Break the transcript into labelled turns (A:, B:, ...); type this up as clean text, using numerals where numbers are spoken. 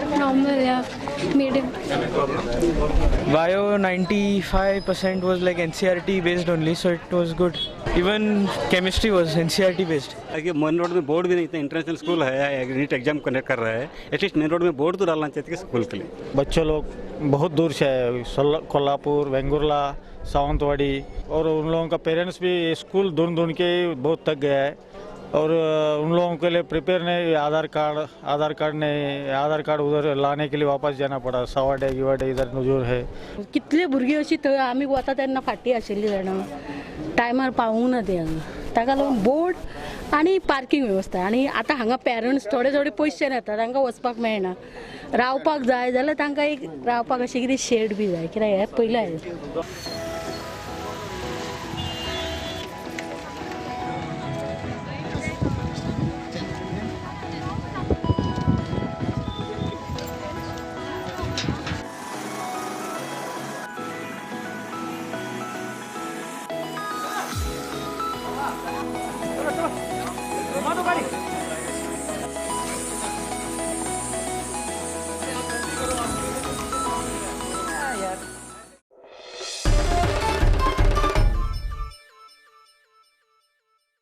A: Normal, yeah. Medium.
B: Bio 95% was like NCRT based only, so it was good. Even chemistry was NCRT based.
C: कि main road में board भी नहीं था, international school है, NEET exam conduct कर रहा है, एटलीस्ट मेन रोड में बोर्ड तो डालना चाहिए स्कूल के लिए।
D: बच्चों लोग बहुत दूर से आए, कोल्हापुर, वेंगुर्ला, सावंतवाड़ी, और उन लोगों का पेरेंट्स भी स्कूल ढूंढ ढूंढ के बहुत थक गया है। और उन लोगों के लिए प्रिपेयर नहीं, आधार कार्ड उधर लाने के लिए वापस जाना पड़ा। सवाडे गिवाडे इधर नजूर है।
E: कितले भुरगीं अशी थंय आमी वता तेन्ना फाटीं आशिल्लीं जाणा, टायमार पावूंक ना ते हांगा, ताका लागून बोर्ड आनी पार्किंग वेवस्था। आनी आतां हांगा पेरंट्स थोडे थोडे पयशे येतात, तांकां वचपाक मेळना, रावपाक जाय जाल्यार तांकां एक रावपाक अशें कितें शेड बी जाय, कित्याक हें पयलें